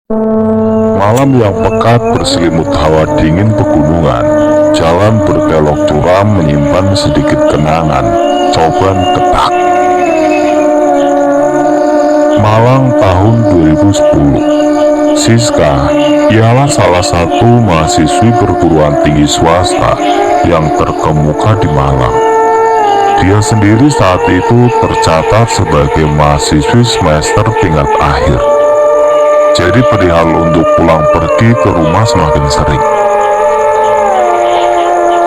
Malam yang pekat berselimut hawa dingin pegunungan. Jalan berbelok curam menyimpan sedikit kenangan. Coban Ketak. Malang tahun 2010. Siska ialah salah satu mahasiswi perguruan tinggi swasta yang terkemuka di Malang. Dia sendiri saat itu tercatat sebagai mahasiswi semester tingkat akhir. Jadi perihal untuk pulang pergi ke rumah semakin sering.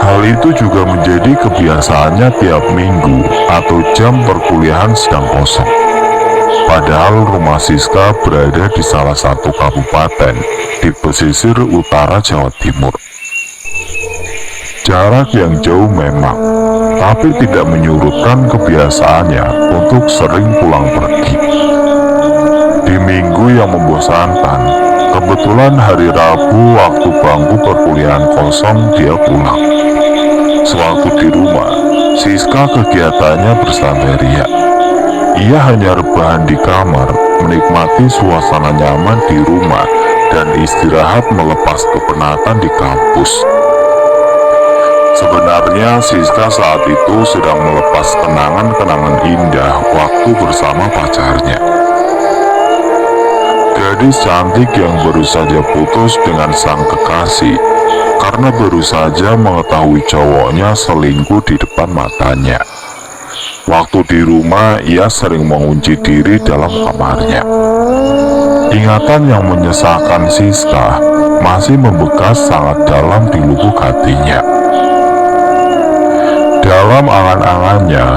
Hal itu juga menjadi kebiasaannya tiap minggu atau jam perkuliahan sedang kosong. Padahal rumah Siska berada di salah satu kabupaten di pesisir utara Jawa Timur. Jarak yang jauh memang, tapi tidak menyurutkan kebiasaannya untuk sering pulang pergi. Di minggu yang membosankan, kebetulan hari Rabu waktu bangku perkuliahan kosong dia pulang. Sewaktu di rumah, Siska kegiatannya bersantai ria. Ia hanya rebahan di kamar, menikmati suasana nyaman di rumah, dan istirahat melepas kepenatan di kampus. Sebenarnya Siska saat itu sedang melepas kenangan-kenangan indah waktu bersama pacarnya. Gadis cantik yang baru saja putus dengan sang kekasih karena baru saja mengetahui cowoknya selingkuh di depan matanya. Waktu di rumah, ia sering mengunci diri dalam kamarnya. Ingatan yang menyesalkan Siska masih membekas sangat dalam di lubuk hatinya. Dalam angan-angannya,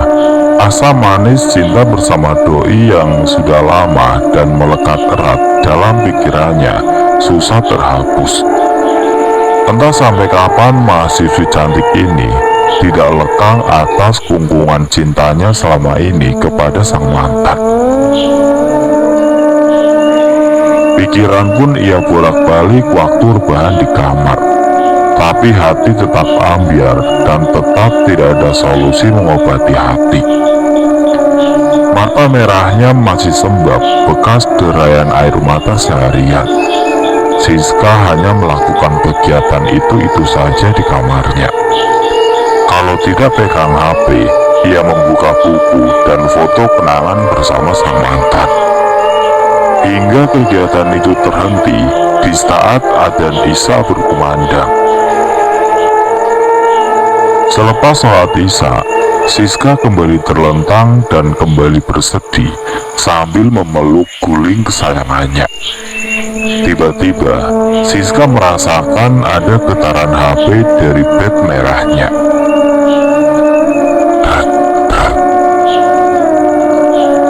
asa manis cinta bersama doi yang sudah lama dan melekat erat dalam pikirannya susah terhapus. Entah sampai kapan mahasiswi cantik ini tidak lekang atas kungkungan cintanya selama ini kepada sang mantan. Pikiran pun ia bolak-balik waktu rebahan di kamar. Tapi hati tetap ambiar dan tetap tidak ada solusi mengobati hati. Mata merahnya masih sembab bekas derayan air mata seharian. Siska hanya melakukan kegiatan itu saja di kamarnya. Kalau tidak pegang HP, ia membuka buku dan foto kenangan bersama sang mantan. Hingga kegiatan itu terhenti di saat adzan Isya berkumandang. Selepas sholat Isya, Siska kembali terlentang dan kembali bersedih sambil memeluk guling kesayangannya. Tiba-tiba, Siska merasakan ada getaran HP dari bed merahnya.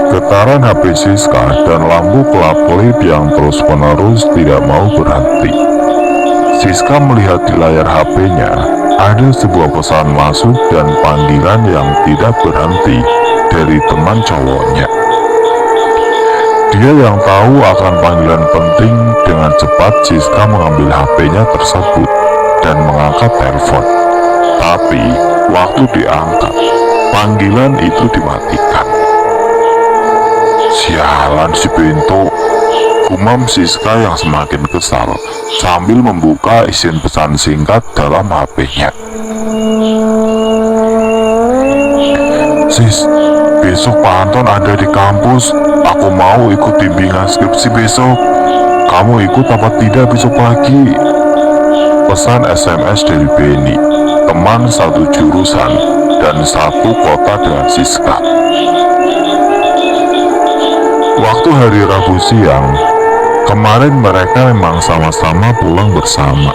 Getaran HP Siska dan lampu kelap-kelip yang terus-menerus tidak mau berhenti. Siska melihat di layar HP-nya ada sebuah pesan masuk dan panggilan yang tidak berhenti dari teman cowoknya. Dia yang tahu akan panggilan penting, dengan cepat Siska mengambil HP-nya tersebut dan mengangkat telepon. Tapi waktu diangkat, panggilan itu dimatikan. Sialan si Bento, gumam Siska yang semakin kesal sambil membuka isin pesan singkat dalam HP-nya. Sis, besok Pak Anton ada di kampus. Aku mau ikut bimbingan skripsi besok. Kamu ikut apa tidak besok pagi? Pesan SMS dari Benny, teman satu jurusan dan satu kota dengan Siska. Waktu hari Rabu siang, kemarin mereka memang sama-sama pulang bersama.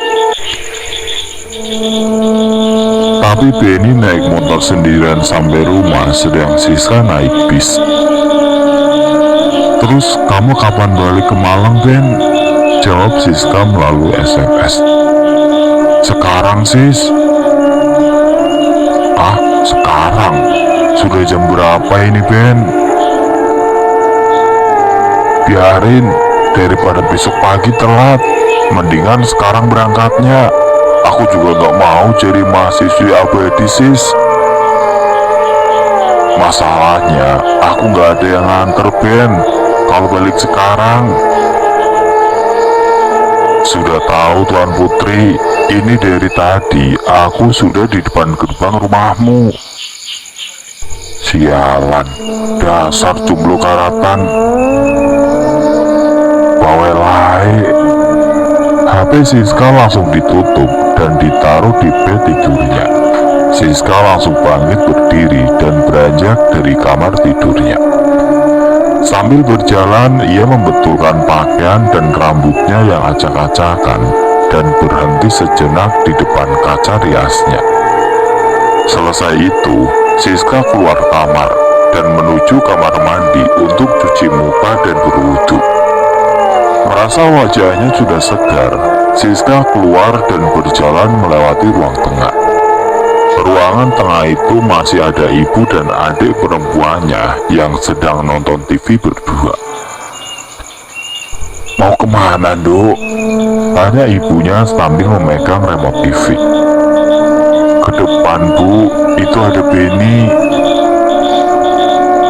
Tapi Benny naik motor sendirian sampai rumah, sedang Siska naik bis. Terus kamu kapan balik ke Malang, Ben? Jawab Siska melalui SMS. Sekarang, Sis. Ah, sekarang? Sudah jam berapa ini, Ben? Biarin, daripada besok pagi telat. Mendingan sekarang berangkatnya. Aku juga gak mau jadi mahasiswi abadi, Sis. Masalahnya, aku gak ada yang nganter, Ben. Kalau balik sekarang. tidak tahu Tuan Putri. Ini dari tadi aku sudah di depan gerbang rumahmu. Sialan, dasar jomblo karatan. Bawelai. HP Siska langsung ditutup dan ditaruh di bed tidurnya. Siska langsung bangkit berdiri dan beranjak dari kamar tidurnya. Sambil berjalan, ia membetulkan pakaian dan rambutnya yang acak-acakan dan berhenti sejenak di depan kaca riasnya. Selesai itu, Siska keluar kamar dan menuju kamar mandi untuk cuci muka dan berwudu. Merasa wajahnya sudah segar, Siska keluar dan berjalan melewati ruang tengah. Ruangan tengah itu masih ada ibu dan adik perempuannya yang sedang nonton TV berdua. Mau kemana, Duk? Tanya ibunya sambil memegang remote TV. Ke depan, Bu, itu ada Benny.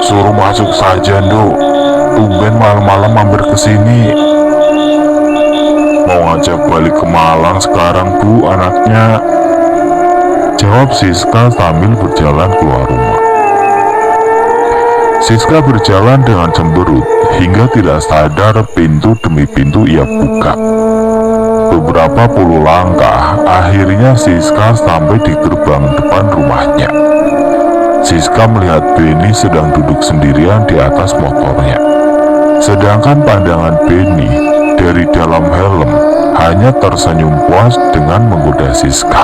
Suruh masuk saja, Duk. Tumben malam-malam mampir ke sini. Mau ngajak balik ke Malang sekarang, Bu, anaknya. Jawab Siska sambil berjalan keluar rumah. Siska berjalan dengan cemberut hingga tidak sadar pintu demi pintu ia buka. Beberapa puluh langkah, akhirnya Siska sampai di gerbang depan rumahnya. Siska melihat Benny sedang duduk sendirian di atas motornya. Sedangkan pandangan Benny dari dalam helm hanya tersenyum puas dengan menggoda Siska.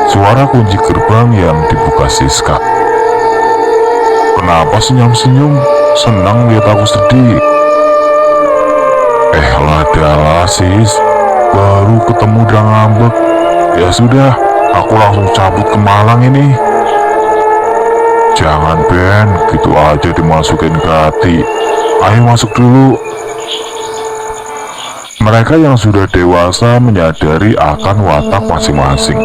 Suara kunci gerbang yang dibuka Siska. Kenapa senyum-senyum? Senang lihat aku sedih. Ladalah sis, baru ketemu udah ngambek. Ya sudah, aku langsung cabut ke Malang ini. Jangan Ben, gitu aja dimasukin ke hati. Ayo masuk dulu. Mereka yang sudah dewasa menyadari akan watak masing-masing,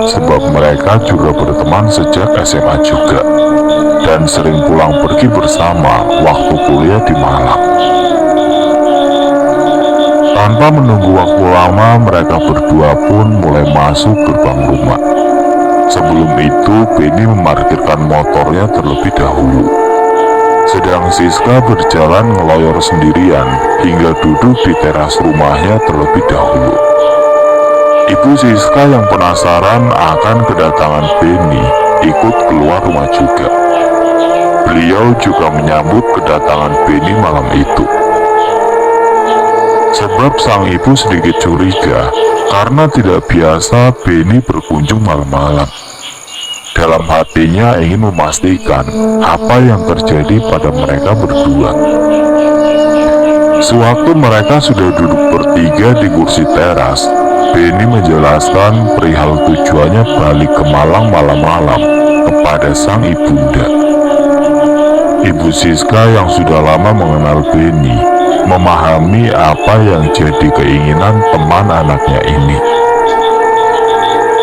sebab mereka juga berteman sejak SMA juga, dan sering pulang pergi bersama waktu kuliah di Malang. Tanpa menunggu waktu lama, mereka berdua pun mulai masuk gerbang rumah. Sebelum itu, Benny memarkirkan motornya terlebih dahulu. Sedang Siska berjalan ngeloyor sendirian hingga duduk di teras rumahnya terlebih dahulu. Ibu Siska yang penasaran akan kedatangan Benny ikut keluar rumah juga. Beliau juga menyambut kedatangan Benny malam itu. Sebab sang ibu sedikit curiga karena tidak biasa Benny berkunjung malam-malam. Dalam hatinya ingin memastikan apa yang terjadi pada mereka berdua. Sewaktu mereka sudah duduk bertiga di kursi teras, Benny menjelaskan perihal tujuannya balik ke Malang malam-malam kepada sang ibunda. Ibu Siska yang sudah lama mengenal Benny memahami apa yang jadi keinginan teman anaknya ini.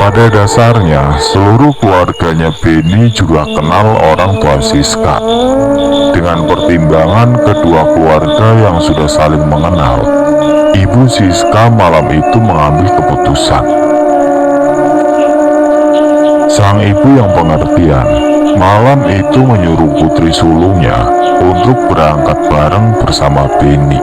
Pada dasarnya, seluruh keluarganya Benny juga kenal orang tua Siska. Dengan pertimbangan kedua keluarga yang sudah saling mengenal, ibu Siska malam itu mengambil keputusan. Sang ibu yang pengertian, malam itu menyuruh putri sulungnya untuk berangkat bareng bersama Benny.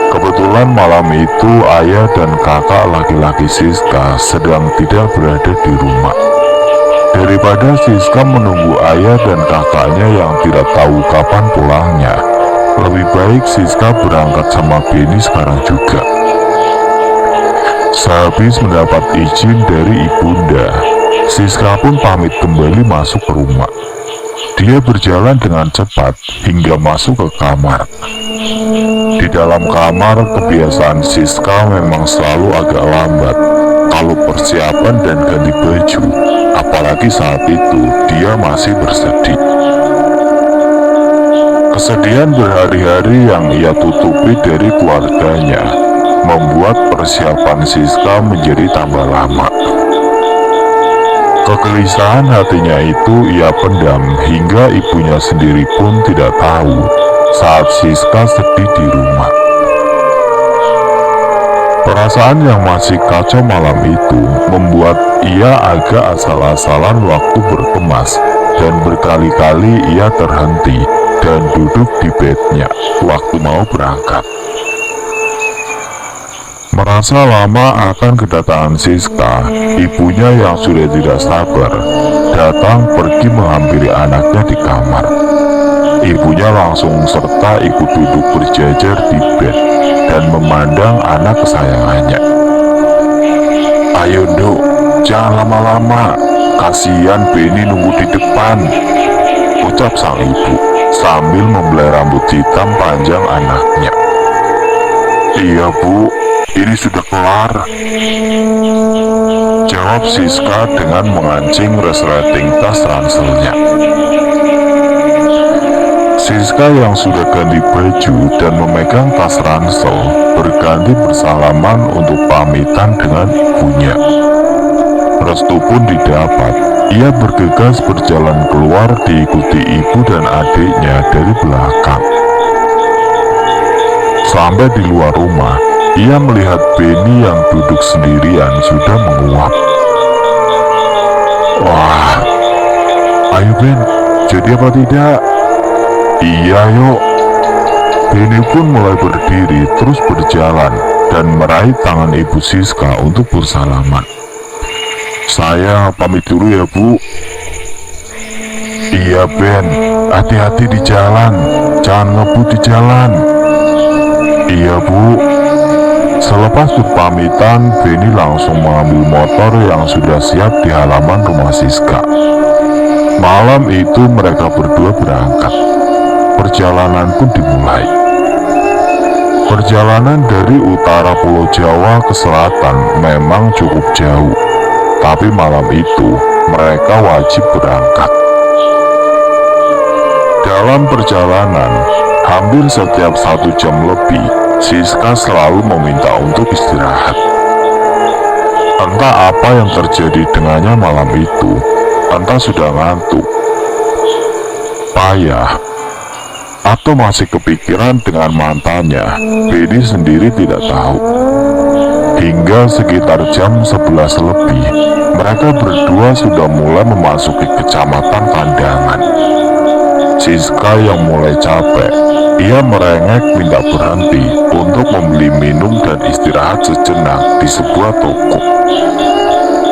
Kebetulan malam itu ayah dan kakak laki-laki Siska sedang tidak berada di rumah. Daripada Siska menunggu ayah dan kakaknya yang tidak tahu kapan pulangnya, lebih baik Siska berangkat sama Benny sekarang juga. Sehabis mendapat izin dari ibunda, Siska pun pamit kembali masuk ke rumah. Dia berjalan dengan cepat hingga masuk ke kamar. Di dalam kamar, kebiasaan Siska memang selalu agak lambat kalau persiapan dan ganti baju, apalagi saat itu dia masih bersedih. Kesedihan berhari-hari yang ia tutupi dari keluarganya membuat persiapan Siska menjadi tambah lama. Kegelisahan hatinya itu ia pendam hingga ibunya sendiri pun tidak tahu saat Siska sedih di rumah. Perasaan yang masih kacau malam itu membuat ia agak asal-asalan waktu berkemas, dan berkali-kali ia terhenti dan duduk di bednya waktu mau berangkat. Merasa lama akan kedatangan Siska, ibunya yang sudah tidak sabar datang pergi menghampiri anaknya di kamar. Ibunya langsung serta ikut duduk berjajar di bed dan memandang anak kesayangannya. "Ayo Nduk, jangan lama-lama, kasihan Benny nunggu di depan," ucap sang ibu sambil membelai rambut hitam panjang anaknya. "Iya Bu, ini sudah kelar," jawab Siska dengan mengancing resleting tas ranselnya. Siska yang sudah ganti baju dan memegang tas ransel berganti bersalaman untuk pamitan dengan ibunya. Restu pun didapat. Ia bergegas berjalan keluar diikuti ibu dan adiknya dari belakang. Sampai di luar rumah, ia melihat Benny yang duduk sendirian sudah menguap. "Wah, ayo Ben, jadi apa tidak?" "Iya yuk." Benny pun mulai berdiri terus berjalan dan meraih tangan ibu Siska untuk bersalaman. "Saya pamit dulu ya Bu." "Iya Ben, hati-hati di jalan, jangan ngebut di jalan." "Iya Bu." Selepas berpamitan, Benny langsung mengambil motor yang sudah siap di halaman rumah Siska. Malam itu mereka berdua berangkat. Perjalanan pun dimulai. Perjalanan dari utara Pulau Jawa ke selatan memang cukup jauh, tapi malam itu mereka wajib berangkat. Dalam perjalanan, hampir setiap 1 jam lebih, Siska selalu meminta untuk istirahat. Entah apa yang terjadi dengannya malam itu, entah sudah ngantuk, payah, atau masih kepikiran dengan mantannya, Benny sendiri tidak tahu. Hingga sekitar jam 11 lebih, mereka berdua sudah mulai memasuki kecamatan Kandangan. Siska yang mulai capek, ia merengek minta berhenti untuk membeli minum dan istirahat sejenak di sebuah toko.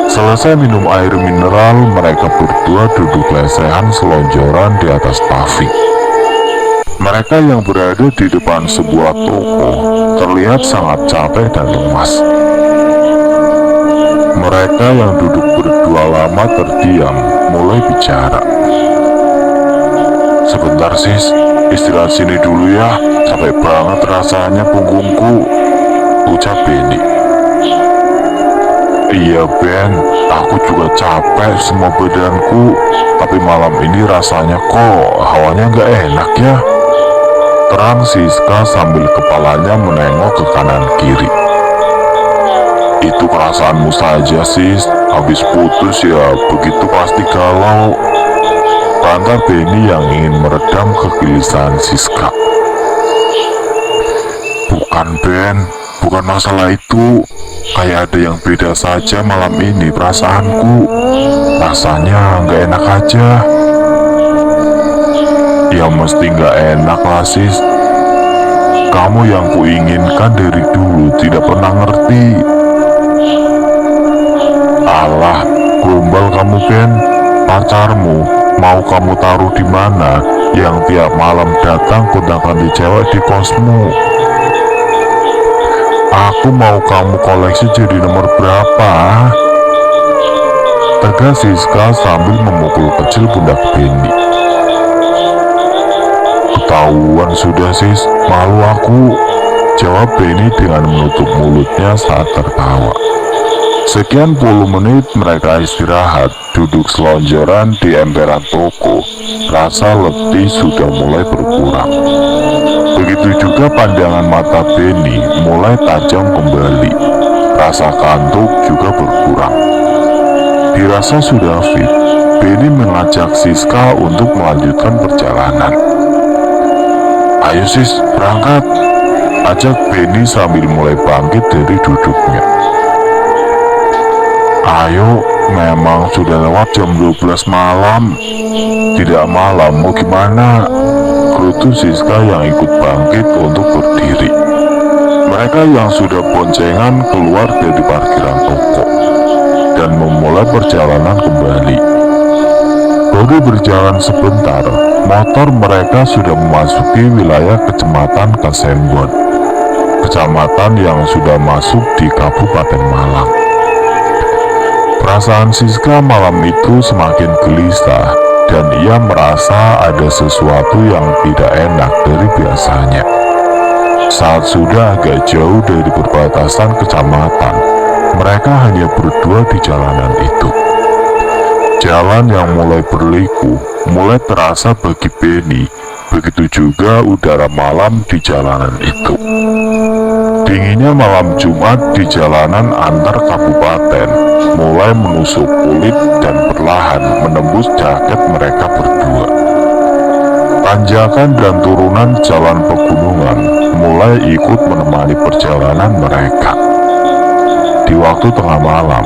Selesai minum air mineral, mereka berdua duduk lesehan selonjoran di atas paving. Mereka yang berada di depan sebuah toko terlihat sangat capek dan lemas. Mereka yang duduk berdua lama terdiam mulai bicara. "Sebentar sis, istirahat sini dulu ya, capek banget rasanya punggungku," ucap Benny. "Iya Ben, aku juga capek semua badanku, tapi malam ini rasanya kok hawanya gak enak ya," terang Siska sambil kepalanya menengok ke kanan kiri. "Itu perasaanmu saja sis, habis putus ya begitu pasti galau," bantah Benny yang ingin meredam kegelisahan Siska. "Bukan Ben, bukan masalah itu. Kayak ada yang beda saja malam ini perasaanku. Rasanya gak enak aja." "Ya mesti gak enak lah sis. Kamu yang kuinginkan dari dulu tidak pernah ngerti." "Alah, gombal kamu Ben. Pacarmu mau kamu taruh di mana yang tiap malam datang gonta-ganti cewek di kosmu? Aku mau kamu koleksi jadi nomor berapa?" tegas Siska sambil memukul kecil pundak Benny. "Ketahuan sudah sis, malu aku," jawab Benny dengan menutup mulutnya saat tertawa. Sekian puluh menit mereka istirahat, duduk selonjoran di emperan toko. Rasa letih sudah mulai berkurang. Begitu juga pandangan mata Benny mulai tajam kembali. Rasa kantuk juga berkurang. Dirasa sudah fit, Benny mengajak Siska untuk melanjutkan perjalanan. "Ayo sis, berangkat. ajak Benny sambil mulai bangkit dari duduknya. Ayo, memang sudah lewat jam 12 malam. Tidak malam, mau gimana? Gerutu Siska yang ikut bangkit untuk berdiri. Mereka yang sudah boncengan keluar dari parkiran toko dan memulai perjalanan kembali. Baru berjalan sebentar, motor mereka sudah memasuki wilayah Kecamatan Kasembon, kecamatan yang sudah masuk di Kabupaten Malang. Perasaan Siska malam itu semakin gelisah dan ia merasa ada sesuatu yang tidak enak dari biasanya. Saat sudah agak jauh dari perbatasan kecamatan, mereka hanya berdua di jalanan itu. Jalan yang mulai berliku, mulai terasa bagi Benny, begitu juga udara malam di jalanan itu. Dinginnya malam Jumat di jalanan antar kabupaten mulai menusuk kulit dan perlahan menembus jaket mereka berdua. Tanjakan dan turunan jalan pegunungan mulai ikut menemani perjalanan mereka. Di waktu tengah malam,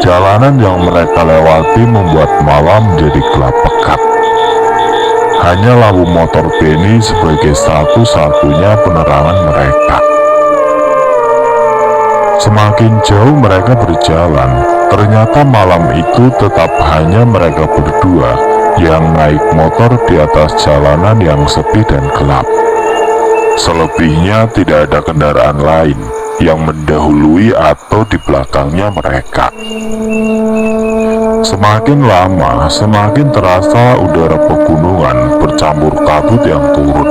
jalanan yang mereka lewati membuat malam menjadi gelap pekat. Hanya lampu motor Benny sebagai satu-satunya penerangan mereka. Semakin jauh mereka berjalan, ternyata malam itu tetap hanya mereka berdua yang naik motor di atas jalanan yang sepi dan gelap. Selebihnya tidak ada kendaraan lain yang mendahului atau di belakangnya mereka. Semakin lama, semakin terasa udara pegunungan bercampur kabut yang turun.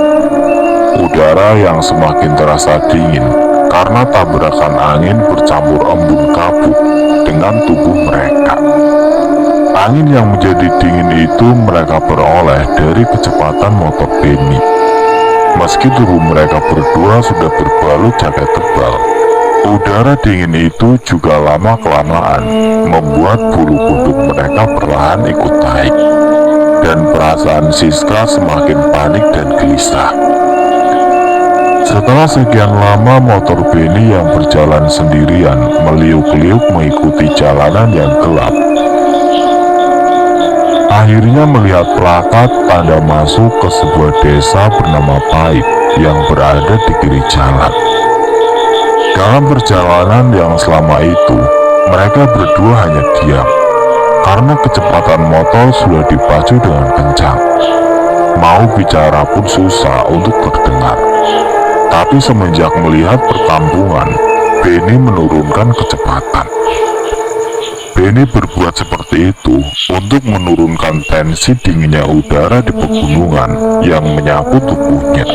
Udara yang semakin terasa dingin karena tabrakan angin bercampur embun kabut dengan tubuh mereka. Angin yang menjadi dingin itu mereka peroleh dari kecepatan motor Benny. Meski tubuh mereka berdua sudah berbalut jaket tebal, udara dingin itu juga lama-kelamaan membuat bulu kuduk mereka perlahan ikut naik, dan perasaan Siska semakin panik dan gelisah. Setelah sekian lama motor Benny yang berjalan sendirian meliuk-liuk mengikuti jalanan yang gelap, akhirnya melihat plakat tanda masuk ke sebuah desa bernama Pait yang berada di kiri jalan. Dalam perjalanan yang selama itu, mereka berdua hanya diam, karena kecepatan motor sudah dipacu dengan kencang. Mau bicara pun susah untuk terdengar. Tapi semenjak melihat perkampungan, Benny menurunkan kecepatan. Benny berbuat seperti itu untuk menurunkan tensi dinginnya udara di pegunungan yang menyapu tubuhnya.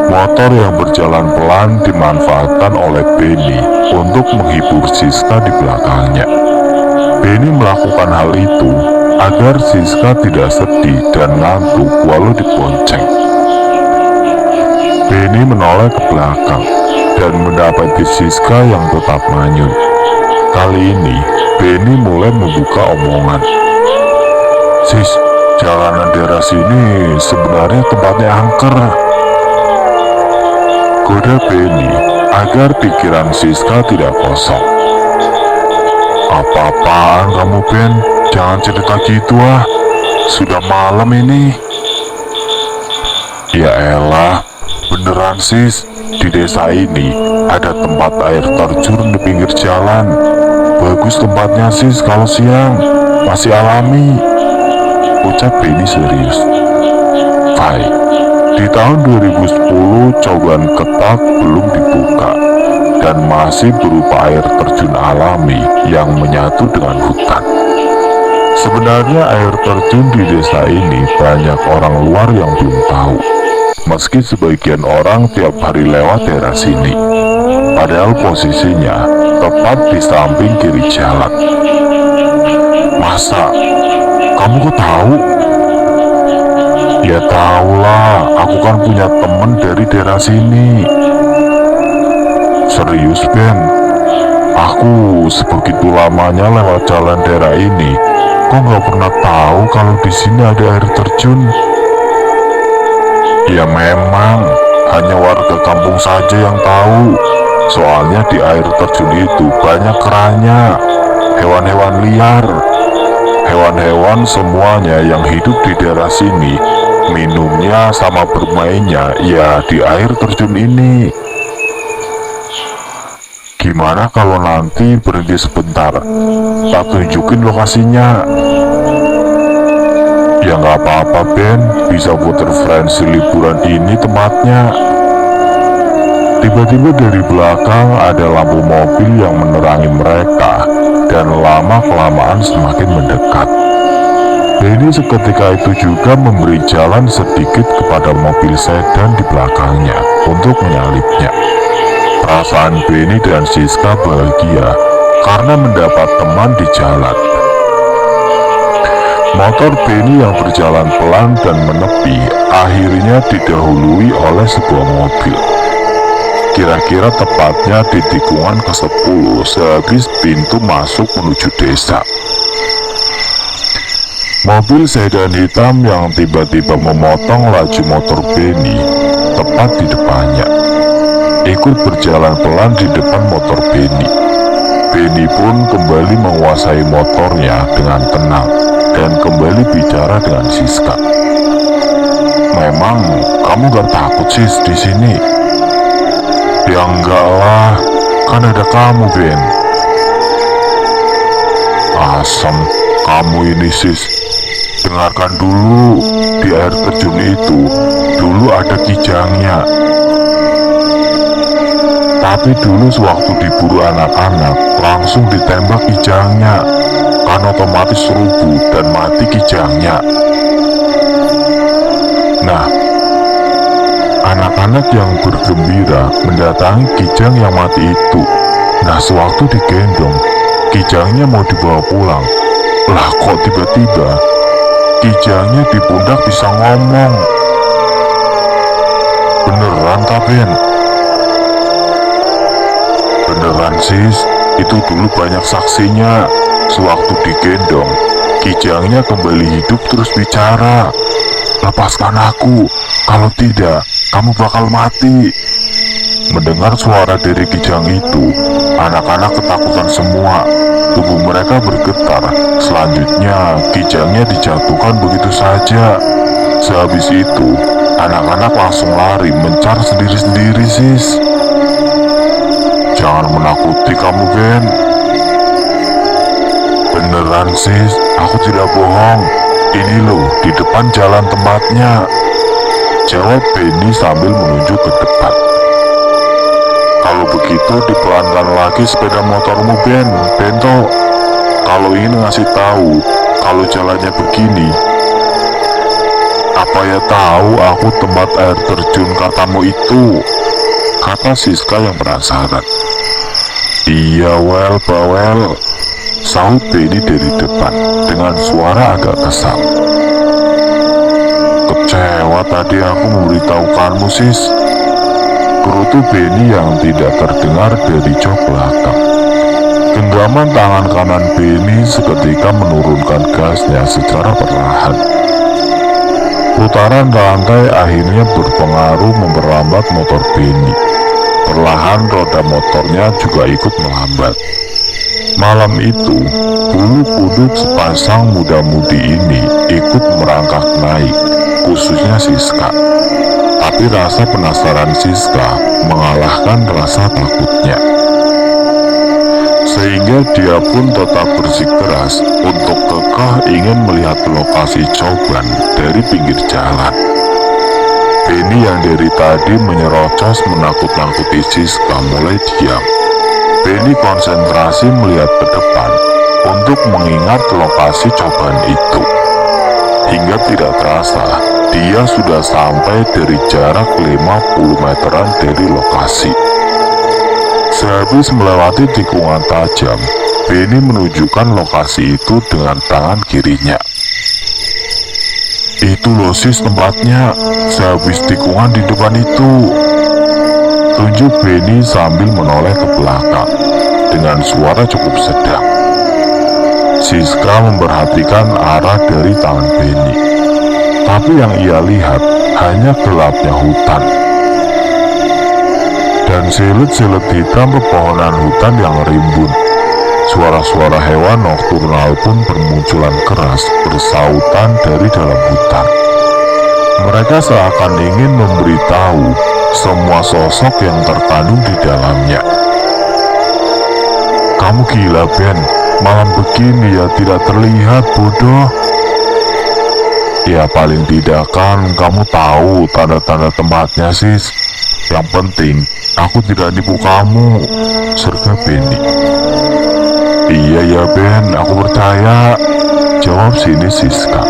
Motor yang berjalan pelan dimanfaatkan oleh Benny untuk menghibur Siska di belakangnya. Benny melakukan hal itu agar Siska tidak sedih dan ngantuk walau dibonceng. Benny menoleh ke belakang dan mendapati Siska yang tetap manyun. Kali ini, Benny mulai membuka omongan. Sis, jalanan daerah sini sebenarnya tempatnya angker. Goda Benny agar pikiran Siska tidak kosong. Apa-apaan kamu, Ben? Jangan cerita gitu ah. Sudah malam ini. Ya elah, beneran sis, di desa ini ada tempat air terjun di pinggir jalan. Bagus tempatnya sis kalau siang, masih alami. Ucap Benny serius. Fai, di tahun 2010 cobaan ketak belum dibuka dan masih berupa air terjun alami yang menyatu dengan hutan. Sebenarnya air terjun di desa ini banyak orang luar yang belum tahu. Meski sebagian orang tiap hari lewat daerah sini, padahal posisinya tepat di samping kiri jalan. Masa? Kamu kok tahu? Ya tahulah, aku kan punya temen dari daerah sini. Serius Ben? Aku sebegitu lamanya lewat jalan daerah ini, kok nggak pernah tahu kalau di sini ada air terjun? Ya memang, hanya warga kampung saja yang tahu. Soalnya di air terjun itu banyak keranya, hewan-hewan liar. Hewan-hewan semuanya yang hidup di daerah sini, minumnya sama bermainnya ya di air terjun ini. Gimana kalau nanti berhenti sebentar, tak tunjukin lokasinya? Ya nggak apa-apa Ben, bisa buat referensi liburan ini tempatnya. Tiba-tiba dari belakang ada lampu mobil yang menerangi mereka, dan lama-kelamaan semakin mendekat. Benny seketika itu juga memberi jalan sedikit kepada mobil sedan di belakangnya untuk menyalipnya. Perasaan Benny dan Siska bahagia karena mendapat teman di jalan. Motor Benny yang berjalan pelan dan menepi akhirnya didahului oleh sebuah mobil. Kira-kira tepatnya di tikungan ke-10 sehabis pintu masuk menuju desa. Mobil sedan hitam yang tiba-tiba memotong laju motor Benny tepat di depannya, ikut berjalan pelan di depan motor Benny. Benny pun kembali menguasai motornya dengan tenang dan kembali bicara dengan Siska. Memang kamu gak takut sis di sini? Ya enggak lah, kan ada kamu Ben. Asem kamu ini sis. Dengarkan dulu, di air terjun itu dulu ada kijangnya. Tapi dulu sewaktu diburu anak-anak langsung ditembak kijangnya, kan otomatis rubuh dan mati kijangnya. Nah, anak-anak yang bergembira mendatangi kijang yang mati itu. Nah, sewaktu digendong, kijangnya mau dibawa pulang. Lah kok tiba-tiba kijangnya di pundak bisa ngomong. Beneran kah Ben? Beneran sis, itu dulu banyak saksinya. Sewaktu digendong, kijangnya kembali hidup terus bicara. Lepaskan aku, kalau tidak kamu bakal mati. Mendengar suara dari kijang itu, anak-anak ketakutan semua. Tubuh mereka bergetar. Selanjutnya kijangnya dijatuhkan begitu saja. Sehabis itu anak-anak langsung lari mencar sendiri-sendiri sis. Jangan menakuti kamu Ben. Beneran sis, aku tidak bohong. Ini loh, di depan jalan tempatnya, jawab Benny sambil menunjuk ke depan. Kalau begitu dipelankan lagi sepeda motormu Ben, Bento. Kalau ingin ngasih tahu kalau jalannya begini. Apa ya tahu aku tempat air terjun katamu itu, kata Siska yang penasaran. Iya well bawel, sahut Benny dari depan dengan suara agak kesal. Kecewa tadi aku memberitahukanmu sis, gerutu Benny yang tidak terdengar dari jok belakang. Genggaman tangan kanan Benny seketika menurunkan gasnya secara perlahan. Putaran rantai akhirnya berpengaruh memperlambat motor Benny. Perlahan roda motornya juga ikut melambat. Malam itu, bulu kuduk sepasang muda-mudi ini ikut merangkak naik, khususnya Siska. Tapi rasa penasaran Siska mengalahkan rasa takutnya. Sehingga dia pun tetap bersikeras untuk kekeh ingin melihat lokasi coban dari pinggir jalan. Benny yang dari tadi menyerocos menakut-nakuti Siska mulai diam. Benny konsentrasi melihat ke depan untuk mengingat lokasi cobaan itu. Hingga tidak terasa, dia sudah sampai dari jarak 50 meteran dari lokasi. Sehabis melewati tikungan tajam, Benny menunjukkan lokasi itu dengan tangan kirinya. Itu loh sis tempatnya, sehabis tikungan di depan itu, tunjuk Benny sambil menoleh ke belakang dengan suara cukup sedang. Siska memperhatikan arah dari tangan Benny, tapi yang ia lihat hanya gelapnya hutan. Silut-silut hitam pepohonan hutan yang rimbun. Suara-suara hewan nokturnal pun bermunculan keras bersautan dari dalam hutan. Mereka seakan ingin memberitahu semua sosok yang terkandung di dalamnya. Kamu gila, Ben. Malam begini ya tidak terlihat, bodoh. Ya paling tidak kan kamu tahu tanda-tanda tempatnya, sis. Yang penting aku tidak nipu kamu, serta Benny. Iya ya Ben, aku percaya, jawab sini Siska.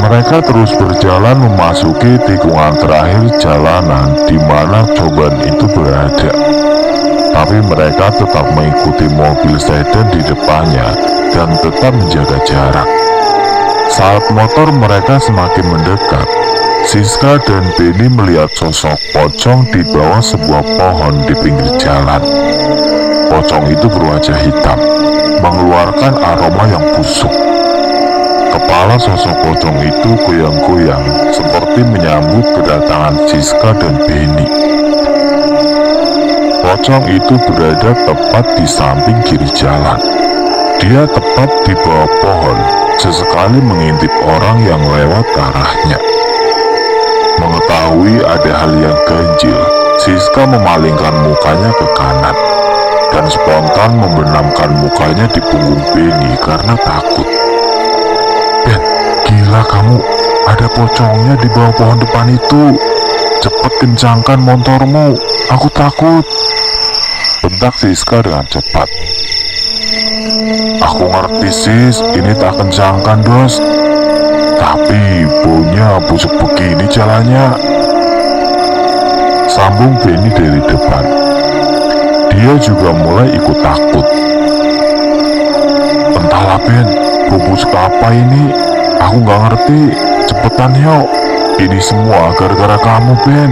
Mereka terus berjalan memasuki tikungan terakhir jalanan di mana cobaan itu berada. Tapi mereka tetap mengikuti mobil sedan di depannya dan tetap menjaga jarak. Saat motor mereka semakin mendekat, Siska dan Benny melihat sosok pocong di bawah sebuah pohon di pinggir jalan. Pocong itu berwajah hitam, mengeluarkan aroma yang busuk. Kepala sosok pocong itu goyang-goyang seperti menyambut kedatangan Siska dan Benny. Pocong itu berada tepat di samping kiri jalan. Dia tepat di bawah pohon, sesekali mengintip orang yang lewat ke arahnya. Mengetahui ada hal yang ganjil, Siska memalingkan mukanya ke kanan dan spontan membenamkan mukanya di punggung Benny karena takut. Ben, gila kamu, ada pocongnya di bawah pohon depan itu. Cepet kencangkan motormu, aku takut. Bentak Siska dengan cepat. Aku ngerti sis, ini tak kencangkan dos. Tapi baunya busuk begini jalannya, sambung Benny dari depan. Dia juga mulai ikut takut. Entahlah Ben, bau busuk apa ini? Aku gak ngerti. Cepetan yuk, ini semua gara-gara kamu Ben.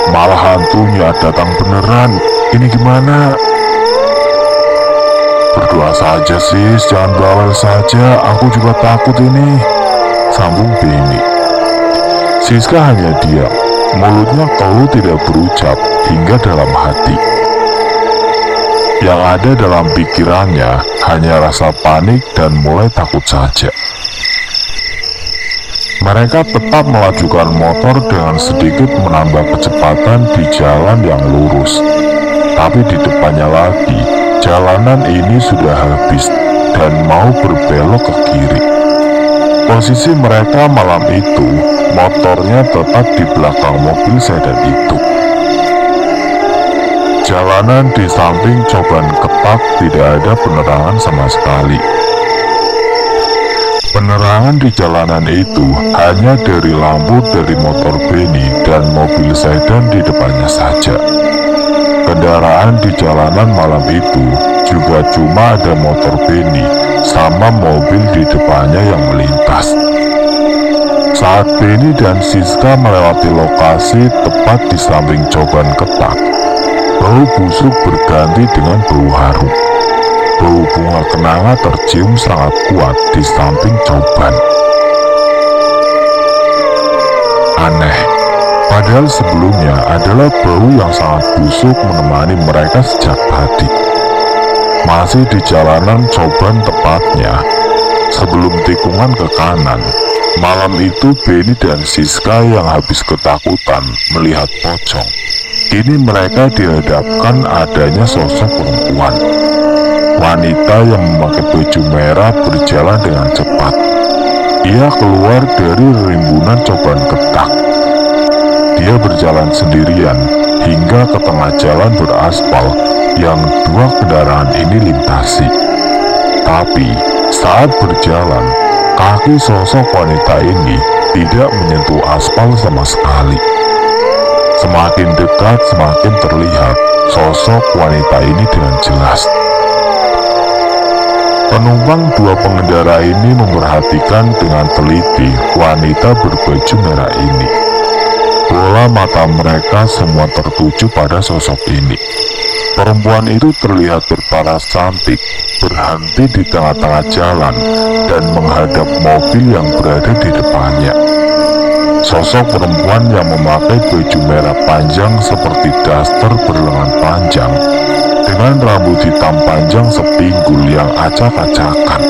Malah hantunya datang beneran. Ini gimana? Berdoa saja sis, jangan bawel saja. Aku juga takut ini, sambung Benny. Siska hanya diam, mulutnya keluh tidak berucap hingga dalam hati. Yang ada dalam pikirannya hanya rasa panik dan mulai takut saja. Mereka tetap melajukan motor dengan sedikit menambah kecepatan di jalan yang lurus. Tapi di depannya lagi, jalanan ini sudah habis dan mau berbelok ke kiri. Posisi mereka malam itu, motornya tepat di belakang mobil sedan itu. Jalanan di samping coban ketak tidak ada penerangan sama sekali. Penerangan di jalanan itu hanya dari lampu dari motor Benny dan mobil sedan di depannya saja. Kendaraan di jalanan malam itu juga cuma ada motor Benny sama mobil di depannya yang melintas. Saat Benny dan Siska melewati lokasi tepat di samping coban ketak, bau busuk berganti dengan bau harum. Bau bunga kenanga tercium sangat kuat di samping coban. Aneh, padahal sebelumnya adalah bau yang sangat busuk menemani mereka sejak tadi. Masih di jalanan coban tepatnya, sebelum tikungan ke kanan, malam itu Benny dan Siska yang habis ketakutan melihat pocong. Kini mereka dihadapkan adanya sosok perempuan. Wanita yang memakai baju merah berjalan dengan cepat. Ia keluar dari rimbunan coban ketak. Dia berjalan sendirian hingga ke tengah jalan beraspal yang dua kendaraan ini lintasi. Tapi saat berjalan, kaki sosok wanita ini tidak menyentuh aspal sama sekali. Semakin dekat semakin terlihat sosok wanita ini dengan jelas. Penumpang dua pengendara ini memperhatikan dengan teliti wanita berbaju merah ini. Bola mata mereka semua tertuju pada sosok ini. Perempuan itu terlihat berparas cantik, berhenti di tengah-tengah jalan dan menghadap mobil yang berada di depannya. Sosok perempuan yang memakai baju merah panjang seperti daster berlengan panjang dengan rambut hitam panjang sepinggul yang acak-acakan.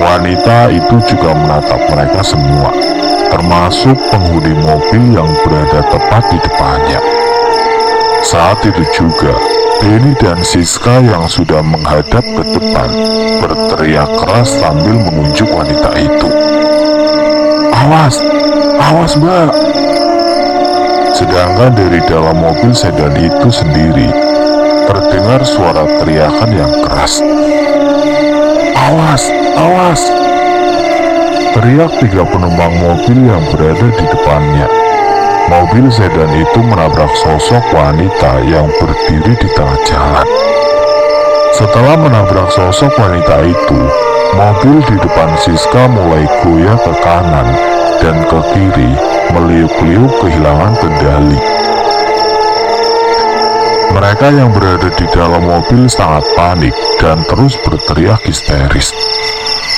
Wanita itu juga menatap mereka semua, termasuk penghuni mobil yang berada tepat di depannya. Saat itu juga, Benny dan Siska yang sudah menghadap ke depan berteriak keras sambil menunjuk wanita itu. "Awas! Awas, Mbak!" Sedangkan dari dalam mobil sedan itu sendiri terdengar suara teriakan yang keras. "Awas! Awas!" teriak 3 penumpang mobil yang berada di depannya. Mobil sedan itu menabrak sosok wanita yang berdiri di tengah jalan. Setelah menabrak sosok wanita itu, mobil di depan Siska mulai goyah ke kanan dan ke kiri, meliuk-liuk kehilangan kendali. Mereka yang berada di dalam mobil sangat panik dan terus berteriak histeris.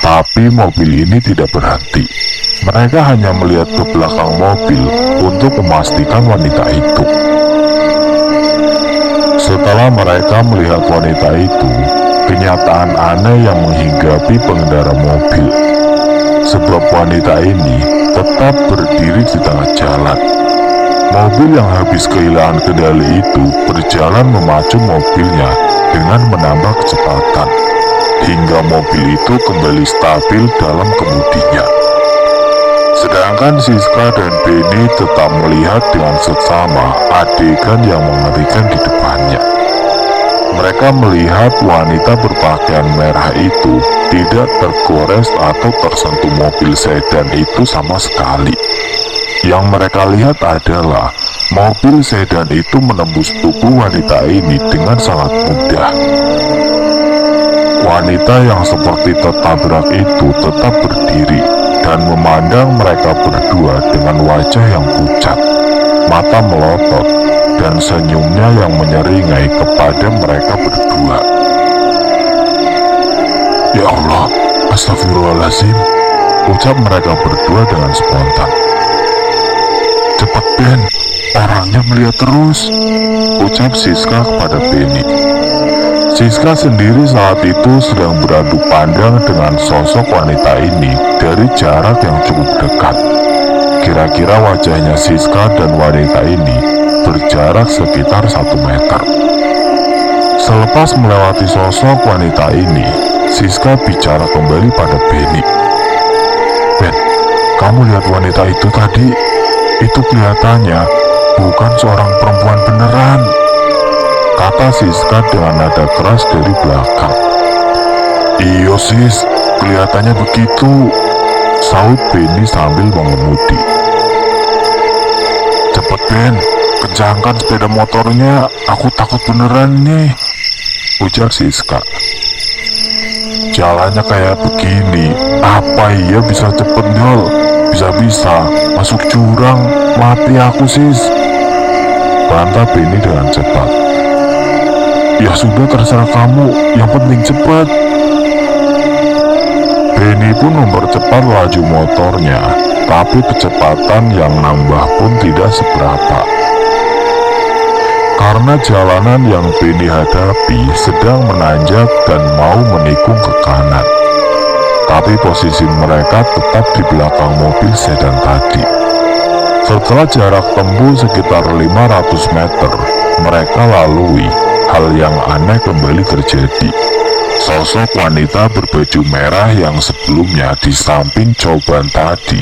Tapi mobil ini tidak berhenti. Mereka hanya melihat ke belakang mobil untuk memastikan wanita itu. Setelah mereka melihat wanita itu, kenyataan aneh yang menghinggapi pengendara mobil. Sebab wanita ini tetap berdiri di tengah jalan. Mobil yang habis kehilangan kendali itu berjalan memacu mobilnya dengan menambah kecepatan, hingga mobil itu kembali stabil dalam kemudinya. Sedangkan Siska dan Benny tetap melihat dengan seksama adegan yang mengerikan di depannya. Mereka melihat wanita berpakaian merah itu tidak tergores atau tersentuh mobil sedan itu sama sekali. Yang mereka lihat adalah mobil sedan itu menembus tubuh wanita ini dengan sangat mudah. Wanita yang seperti tertabrak itu tetap berdiri dan memandang mereka berdua dengan wajah yang pucat, mata melotot, dan senyumnya yang menyeringai kepada mereka berdua. "Ya Allah, astagfirullahaladzim," ucap mereka berdua dengan spontan. "Cepat Ben, orangnya melihat terus," ucap Siska kepada Benny. Siska sendiri saat itu sedang beradu pandang dengan sosok wanita ini dari jarak yang cukup dekat. Kira-kira wajahnya Siska dan wanita ini berjarak sekitar 1 meter. Selepas melewati sosok wanita ini, Siska bicara kembali pada Benny. "Ben, kamu lihat wanita itu tadi? Itu kelihatannya bukan seorang perempuan beneran," kata Siska dengan nada keras dari belakang. "Iyo sis, kelihatannya begitu," saut Benny sambil mengemudi. "Cepet Ben, kencangkan sepeda motornya, aku takut beneran nih," ujar Siska. "Jalannya kayak begini, apa iya bisa cepet Jol? Bisa-bisa masuk jurang, mati aku sis," bantah Benny dengan cepat. "Ya sudah, terserah kamu, yang penting cepat." Benny pun mempercepat laju motornya, tapi kecepatan yang nambah pun tidak seberapa. Karena jalanan yang Benny hadapi sedang menanjak dan mau menikung ke kanan. Tapi posisi mereka tetap di belakang mobil sedan tadi. Setelah jarak tempuh sekitar 500 meter, mereka lalui. Hal yang aneh kembali terjadi. Sosok wanita berbaju merah yang sebelumnya di samping coban tadi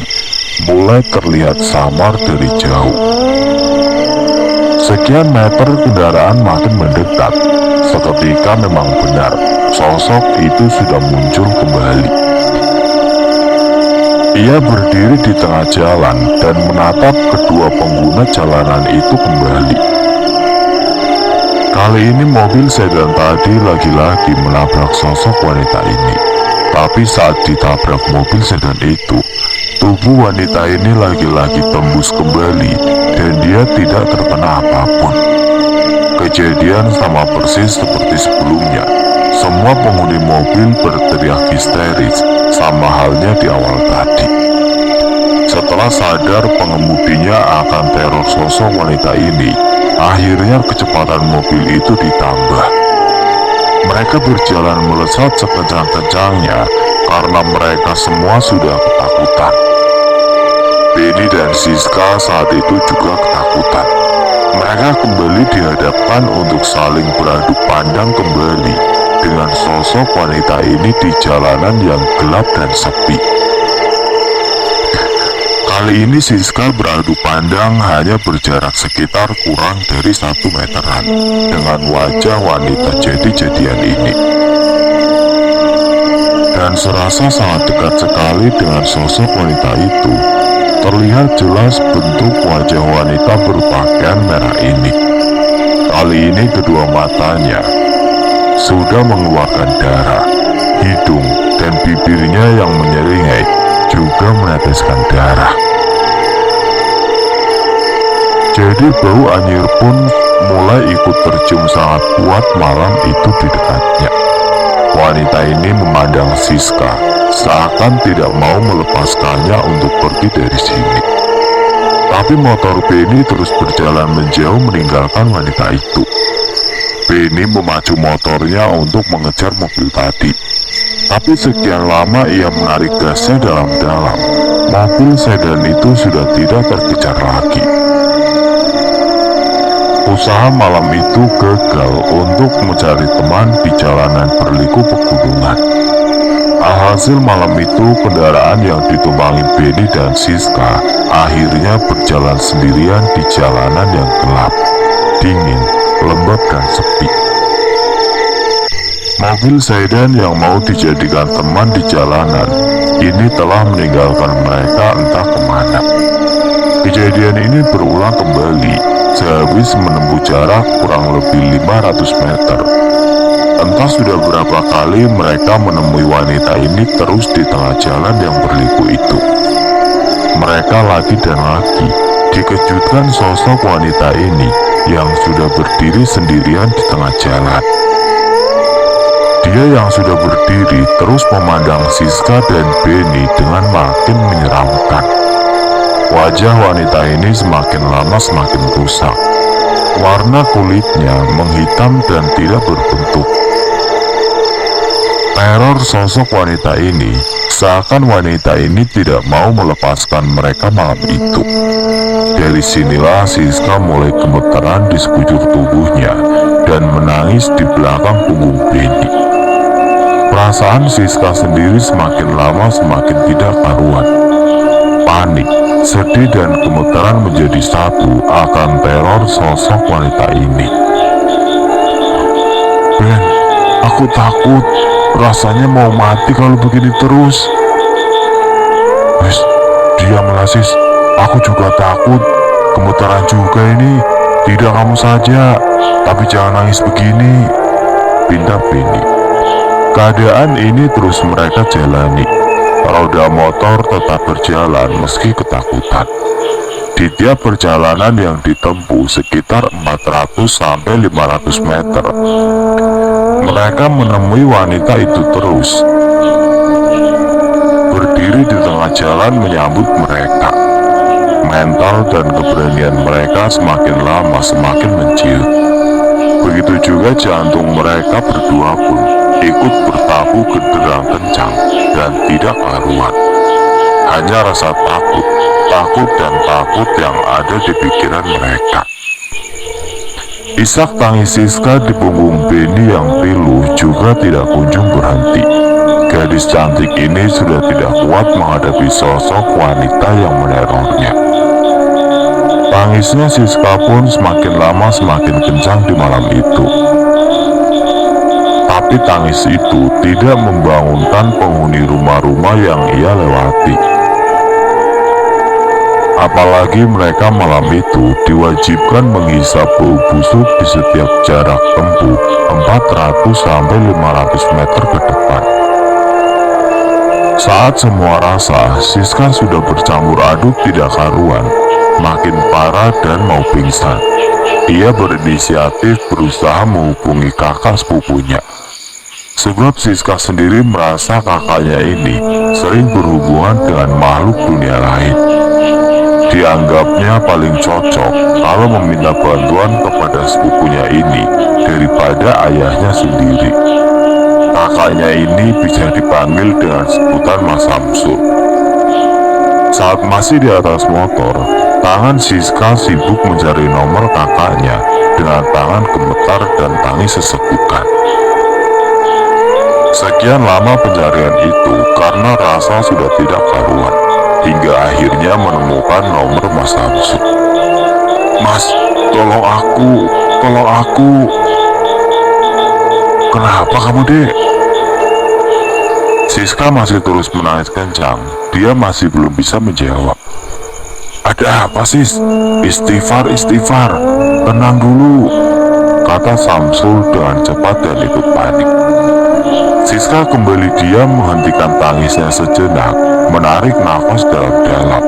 mulai terlihat samar dari jauh. Sekian meter kendaraan makin mendekat. Seketika memang benar, sosok itu sudah muncul kembali. Ia berdiri di tengah jalan dan menatap kedua pengguna jalanan itu kembali. Kali ini mobil sedan tadi lagi-lagi menabrak sosok wanita ini. Tapi saat ditabrak mobil sedan itu, tubuh wanita ini lagi-lagi tembus kembali dan dia tidak terkena apapun. Kejadian sama persis seperti sebelumnya. Semua penghuni mobil berteriak histeris, sama halnya di awal tadi. Setelah sadar pengemudinya akan teror sosok wanita ini, akhirnya kecepatan mobil itu ditambah. Mereka berjalan melesat sekencang-kencangnya karena mereka semua sudah ketakutan. Benny dan Siska saat itu juga ketakutan. Mereka kembali dihadapkan untuk saling beradu pandang kembali dengan sosok wanita ini di jalanan yang gelap dan sepi. Kali ini Siska beradu pandang hanya berjarak sekitar kurang dari 1 meteran dengan wajah wanita jadi-jadian ini. Dan serasa sangat dekat sekali dengan sosok wanita itu, terlihat jelas bentuk wajah wanita berpakaian merah ini. Kali ini kedua matanya sudah mengeluarkan darah, hidung dan bibirnya yang menyeringai juga meneteskan darah. Jadi bau anyir pun mulai ikut tercium sangat kuat malam itu di dekatnya. Wanita ini memandang Siska seakan tidak mau melepaskannya untuk pergi dari sini. Tapi motor Benny terus berjalan menjauh meninggalkan wanita itu. Benny memacu motornya untuk mengejar mobil tadi. Tapi sekian lama ia menarik gasnya dalam-dalam, mobil sedan itu sudah tidak terkejar lagi. Usaha malam itu gagal untuk mencari teman di jalanan berliku pegunungan. Alhasil malam itu kendaraan yang ditumpangi Benny dan Siska akhirnya berjalan sendirian di jalanan yang gelap, dingin, lembab dan sepi. Mobil sedan yang mau dijadikan teman di jalanan ini telah meninggalkan mereka entah kemana. Kejadian ini berulang kembali sehabis menempuh jarak kurang lebih 500 meter. Entah sudah berapa kali mereka menemui wanita ini terus di tengah jalan yang berliku itu. Mereka lagi dan lagi dikejutkan sosok wanita ini yang sudah berdiri sendirian di tengah jalan. Dia yang sudah berdiri terus memandang Siska dan Benny dengan makin menyeramkan. Wajah wanita ini semakin lama semakin rusak. Warna kulitnya menghitam dan tidak berbentuk. Teror sosok wanita ini seakan wanita ini tidak mau melepaskan mereka malam itu. Dari sinilah Siska mulai gemeteran di sekujur tubuhnya dan menangis di belakang punggung Benny. Perasaan Siska sendiri semakin lama semakin tidak karuan. Panik, sedih dan gemeteran menjadi satu akan teror sosok wanita ini. Ben, aku takut. Rasanya mau mati kalau begini terus. Wis, diamlah sis. Aku juga takut. Gemeteran juga ini. Tidak kamu saja. Tapi jangan nangis begini. Pinta Benny. Keadaan ini terus mereka jalani. Roda motor tetap berjalan meski ketakutan. Di tiap perjalanan yang ditempuh sekitar 400-500 meter, mereka menemui wanita itu terus berdiri di tengah jalan menyambut mereka. Mental dan keberanian mereka semakin lama semakin menciut. Begitu juga jantung mereka berdua pun ikut bertabuh genderang kencang dan tidak karuan. Hanya rasa takut dan takut yang ada di pikiran mereka. Isak tangis Siska di punggung Benny yang pilu juga tidak kunjung berhenti. Gadis cantik ini sudah tidak kuat menghadapi sosok wanita yang menerornya. Tangisnya Siska pun semakin lama semakin kencang di malam itu. Tapi tangis itu tidak membangunkan penghuni rumah-rumah yang ia lewati. Apalagi mereka malam itu diwajibkan menghisap bau busuk di setiap jarak tempuh 400-500 meter ke depan. Saat semua rasa Siska sudah bercampur aduk tidak karuan, makin parah dan mau pingsan, ia berinisiatif berusaha menghubungi kakak sepupunya. Sebab Siska sendiri merasa kakaknya ini sering berhubungan dengan makhluk dunia lain. Dianggapnya paling cocok kalau meminta bantuan kepada sepupunya ini daripada ayahnya sendiri. Kakaknya ini bisa dipanggil dengan sebutan Mas Samsul. Saat masih di atas motor, tangan Siska sibuk mencari nomor kakaknya dengan tangan gemetar dan tangis sesegukan. Sekian lama pencarian itu karena rasa sudah tidak karuan, hingga akhirnya menemukan nomor Mas Samsul. "Mas, tolong aku, tolong aku." "Kenapa kamu, Dek?" Siska masih terus menangis kencang. Dia masih belum bisa menjawab. "Ada apa, Sis?" Istighfar, istighfar. Tenang dulu," kata Samsul dengan cepat dan ikut panik. Siska kembali diam, menghentikan tangisnya sejenak, menarik nafas dalam-dalam,